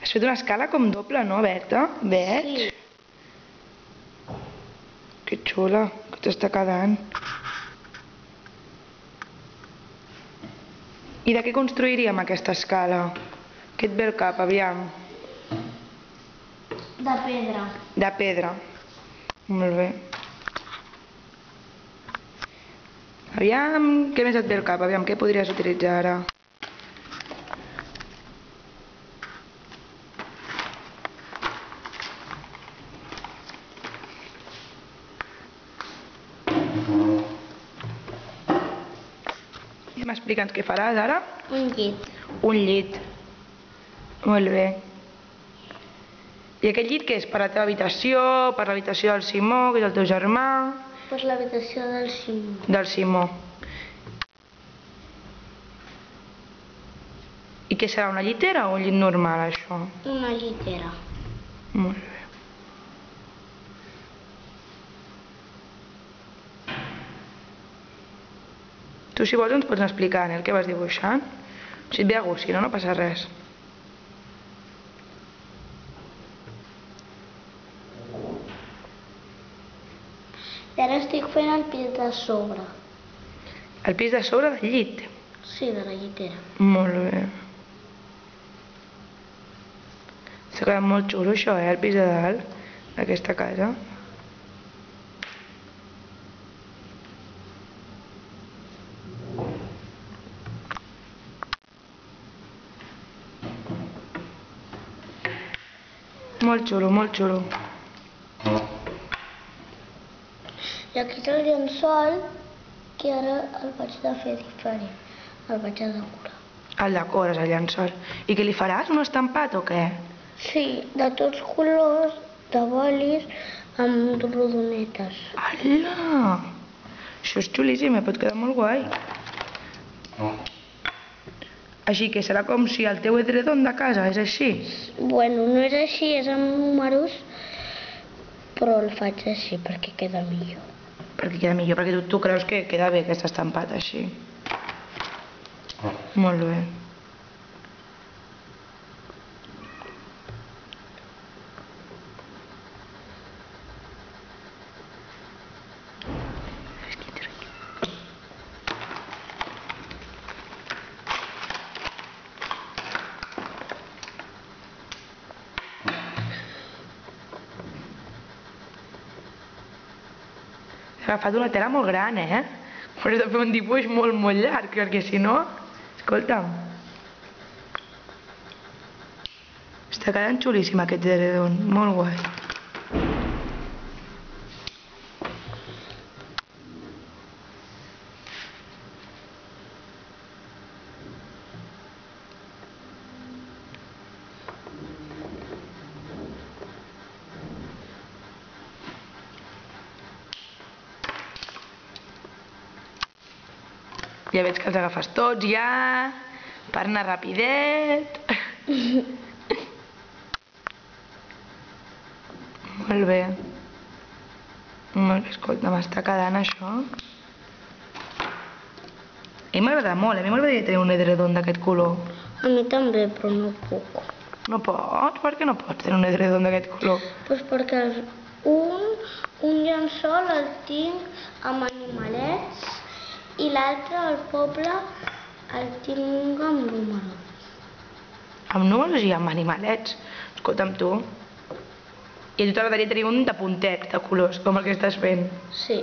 Has fet una escala com doble, no, Berta? Veig. Sí. Que xula, que t'està quedant. I de què construiríem aquesta escala? Què et ve al cap, aviam? De pedra. De pedra. Molt bé. Aviam, què més et ve al cap? Aviam, què podries utilitzar ara? I m'explica'ns què faràs ara? Un llit. Un llit. Molt bé. I aquest llit què és? Per la teva habitació? Per l'habitació del Simó, que és el teu germà? Per l'habitació del Simó. Del Simó. I què serà, una llitera o un llit normal, això? Una llitera. Molt bé. Tu, si vols, ens pots explicar el que vas dibuixant. Si et ve a gust, si no, no passa res. I ara estic fent el pis de sobre. El pis de sobre del llit. Sí, de la llitera. Molt bé. S'ha quedat molt xulo això, el pis de dalt d'aquesta casa. Molt xulo, molt xulo. I aquí és el llençol, que ara el vaig de fer diferent. El vaig a decorar. El decores, el llençol. I què li faràs, un estampat o què? Sí, de tots colors, de bolis, amb rodonetes. Ala! Això és xulíssim, pot quedar molt guai. Així que serà com si el teu edredon de casa és així? Bueno, no és així, és amb números, però el faig així perquè queda millor. Perquè queda millor, perquè tu creus que queda bé aquest estampat així. Molt bé. Has agafat una tela molt gran, Però has de fer un dibuix molt, molt llarg, perquè si no... Escolta'm. Està quedant xulíssim aquest edredon, molt guai. Ja veig que els agafes tots, ja, per anar rapidet. Molt bé. Molt bé, escolta, m'està quedant això. A mi m'agrada molt, a mi m'agradaria tenir un edredon d'aquest color. A mi també, però no puc. No pots? Per què no pots tenir un edredon d'aquest color? Doncs perquè un llençol el tinc amb animalets i l'altre, al poble, el tinc amb números. Amb números i amb animalets? Escolta'm tu. I a tu t'agradaria tenir un de puntet, de colors, com el que estàs fent? Sí.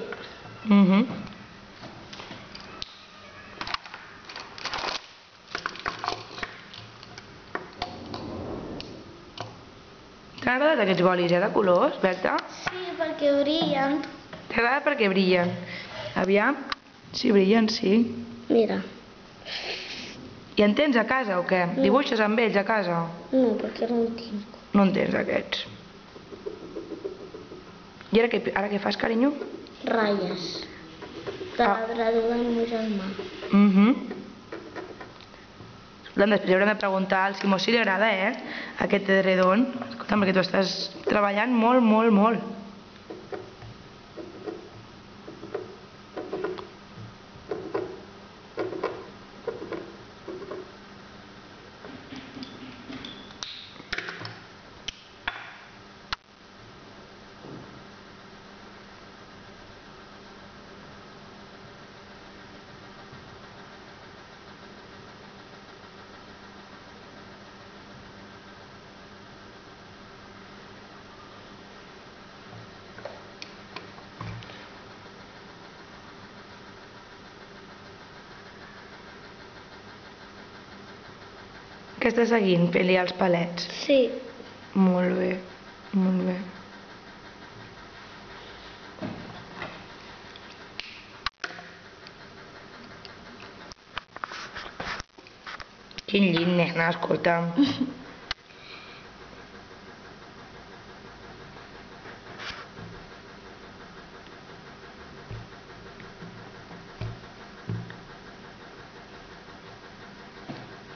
T'han agradat aquests bolis, de colors, Berta? Sí, perquè brillen. T'agrada perquè brillen. Aviam. Sí, brillen, sí. Mira. I en tens a casa o què? Dibuixes amb ells a casa? No, perquè no en tinc. No en tens aquests. I ara què fas, carinyo? Ratlles. De l'adredó del meu germà. Escolta'm, després haurem de preguntar al Simó si li agrada, aquest edredon. Escolta'm, perquè tu estàs treballant molt, molt, molt. Que estàs seguint? Fent-li els palets. Sí. Molt bé, molt bé. Quin llit, nena, escolta'm.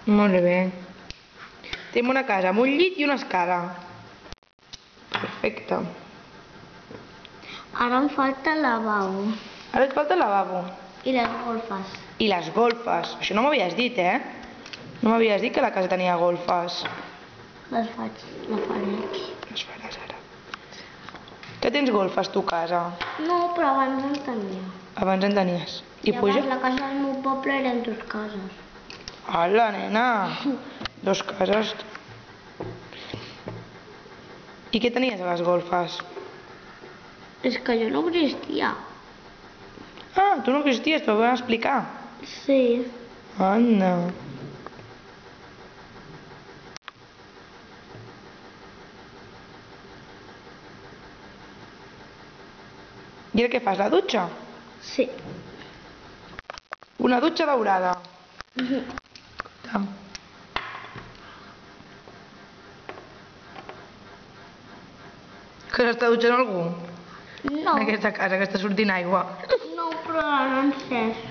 Molt bé. Tenim una casa amb un llit i una escala. Perfecte. Ara em falta el lavabo. Ara et falta el lavabo. I les golfes. I les golfes. Això no m'havies dit, eh? No m'havies dit que la casa tenia golfes. Les faré aquí. Les faràs ara. Que tens golfes, tu, a casa? No, però abans en tenia. Abans en tenies. I puja? abans la casa del meu poble eren 2 cases. Hola, nena. 2 cases. I què tenies a les golfes? És que jo no existia. Ah, tu no existies, t'ho van explicar. Sí. Anda. I ara què fas, la dutxa? Sí. Una dutxa daurada. Tam. Que s'està dutxant algú? No. En aquesta casa, que està sortint aigua. No, però l'han encès.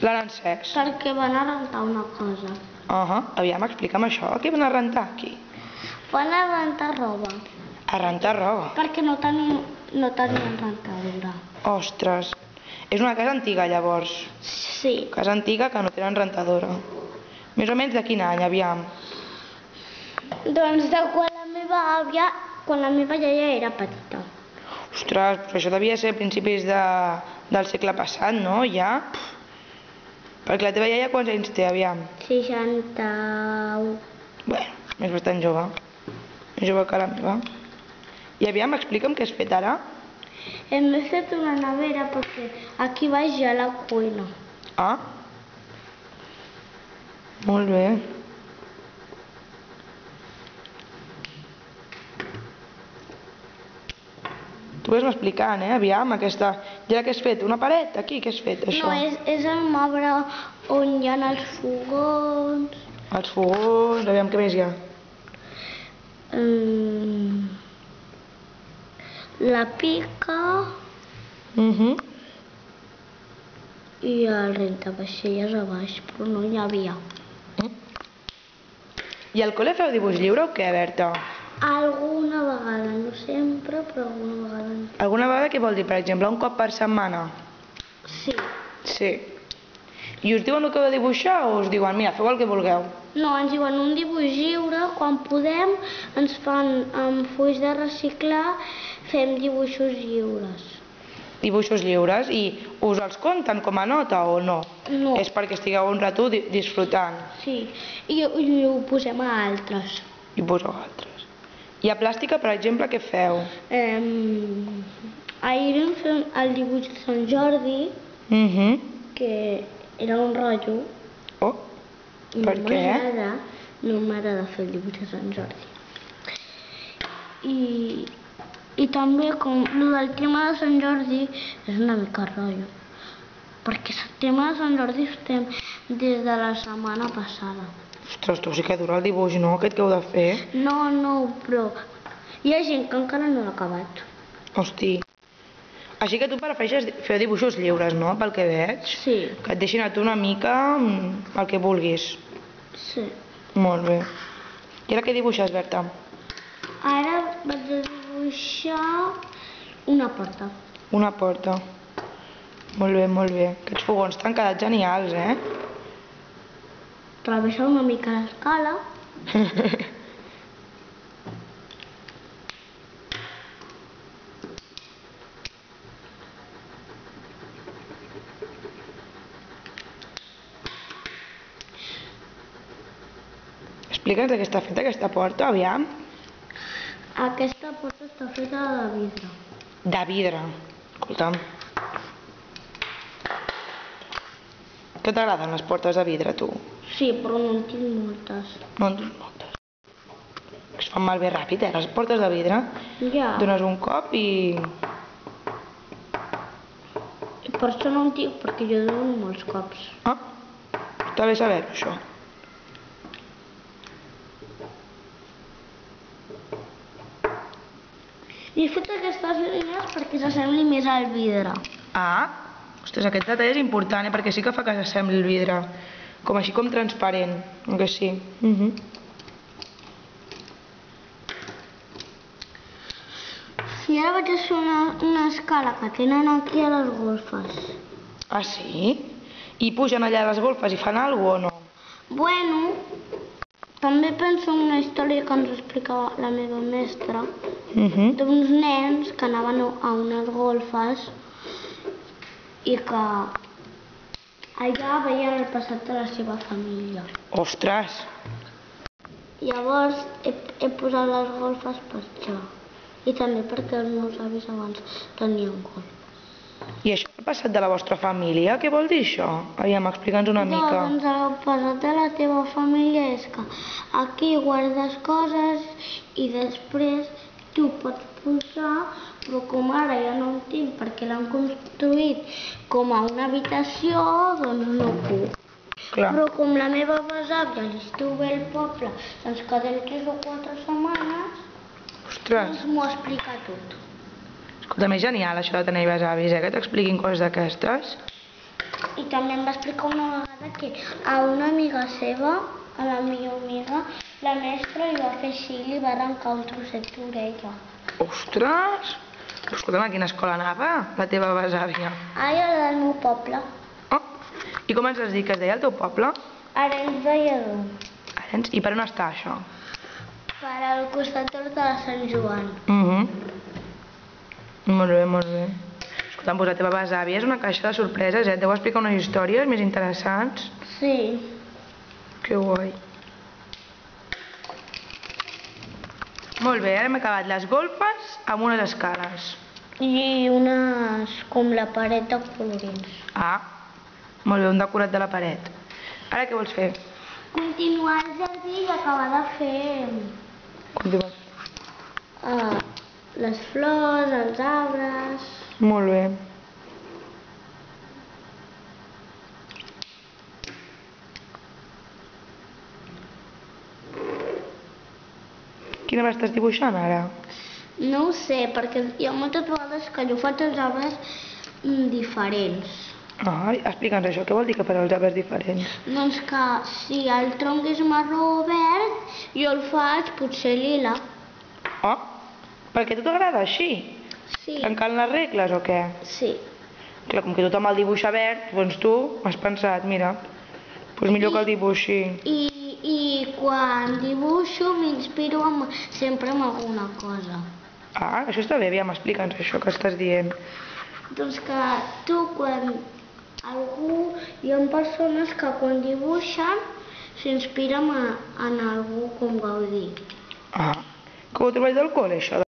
L'han encès. Perquè van a rentar una cosa. Aviam, explica'm això. Què van a rentar aquí? Van a rentar roba. A rentar roba. Perquè no tenien rentadora. Ostres. És una casa antiga, llavors. Sí. Casa antiga que no tenen rentadora. Més o menys de quin any, aviam? Doncs de quan la meva iaia era petita. Ostres, però això devia ser a principis del segle passat, no? Ja? Perquè la teva iaia quants anys té, aviam? 61. Bueno, és bastant jove. Més jove que la meva. I aviam, explica'm què has fet ara. Hem fet una nevera perquè aquí baix hi ha la cuina. Ah. Molt bé. Tu vas explicant, aviam, aquesta... I ara què has fet? Una paret? Aquí? Què has fet, això? No, és el marbre on hi ha els fogons. Els fogons, aviam què més hi ha. La pica i el rentavaixelles a baix, però no hi havia. I al col·le feu dibuix lliure o què, Berta? Alguna vegada, no sempre, però alguna vegada. Alguna vegada què vol dir, per exemple, un cop per setmana? Sí. Sí. I us diuen el que heu de dibuixar o us diuen, mira, feu el que vulgueu? No, ens diuen un dibuix lliure, quan podem ens fan amb fulls de reciclar, fem dibuixos lliures. Dibuixos lliures i us els compten com a nota o no? No. És perquè estigueu un rato disfrutant. Sí, i ho posem a altres. I poseu altres. I a plàstica, per exemple, què feu? Ahir vam fer el dibuix de Sant Jordi, que era un rotllo. Oh, per què? No m'agrada fer el dibuix de Sant Jordi. I també, com el del tema de Sant Jordi, és una mica rotllo. Perquè el tema de Sant Jordi estem des de la setmana passada. Ostres, tu sí que dura el dibuix, no? Aquest que heu de fer? No, però hi ha gent que encara no l'ha acabat. Hosti. Així que tu prefereixes fer dibuixos lliures, no? Pel que veig. Sí. Que et deixin a tu una mica el que vulguis. Sí. Molt bé. I ara què dibuixes, Berta? Ara vaig a dibuixar una porta. Una porta. Molt bé, molt bé. Aquests fogons t'han quedat genials, Travessa una mica l'escala. Explica'ns de què està feta aquesta porta, aviam. Aquesta porta està feta de vidre. De vidre. Escolta'm. Que t'agraden les portes de vidre, tu? Sí, però no en tinc moltes. No en tens moltes. Es fan malbé ràpid, les portes de vidre. Ja. Dones un cop i... Per això no en tinc, perquè jo dono molts cops. Ah, està bé saber-ho, això. I he fet aquestes línies perquè s'assembli més al vidre. Ah, ostres, aquest detall és important, perquè sí que fa que s'assembli el vidre. Com així com transparent, que sí. I ara vaig a fer una escala que tenen aquí a les golfes. Ah, sí? I pugen allà a les golfes i fan alguna cosa o no? Bueno, també penso en una història que ens explicava la meva mestra d'uns nens que anaven a unes golfes i que allà veien el passat de la seva família. Ostres! Llavors he posat les golfes per això. I també perquè els meus avis abans tenien golfes. I això el passat de la vostra família? Què vol dir això? Aviam, explica'ns una mica. Doncs el passat de la teva família és que aquí guardes coses i després tu pots posar, però com ara ja no en tinc perquè l'han construït com a una habitació, doncs no puc. Clar. Però com la meva besàvia a l'estiu ve al poble, doncs cada 3 o 4 setmanes, Ostres! doncs m'ho explica tot. Escolta, és genial això de tenir besavis, que t'expliquin coses d'aquestes. I també em va explicar una vegada que a una amiga seva, a la meva amiga, la mestra li va fer així i li va arrencar un trosset d'orella. Ostres! Escolta'm, a quina escola anava la teva besàvia? Ai, a la del meu poble. Oh, i com ens has dit que es deia el teu poble? Arenys de Lledó. Arenys? I per on està això? Per al costat de la Sant Joan. Molt bé, molt bé. Escolta'm, doncs la teva besàvia és una caixa de sorpreses, et deu explicar unes històries més interessants. Sí. Que guai. Molt bé, ara hem acabat les golfes amb unes escales. I unes com la paret de colorins. Ah, molt bé, un decorat de la paret. Ara què vols fer? Continuar el jardí i acabar de fer Continuar. les flors, els arbres. Molt bé. Quina m'estàs dibuixant ara? No ho sé, perquè hi ha moltes vegades que jo faig els arbres diferents. Ai, explica'ns això, què vol dir que farà els arbres diferents? Doncs que si el tronc és marró o verd, jo el faig potser lila. Oh, perquè a tu t'agrada així? Sí. Trencant les regles o què? Sí. Clar, com que tothom el dibuixa verd, doncs tu m'has pensat, mira, doncs millor que el dibuixi. I quan dibuixo m'inspiro sempre en alguna cosa. Ah, això està bé, aviam, explica'ns això que estàs dient. Doncs que tu quan hi ha persones que quan dibuixen s'inspiren en algú com Gaudí. Ah, que ho treballes del col·le, això?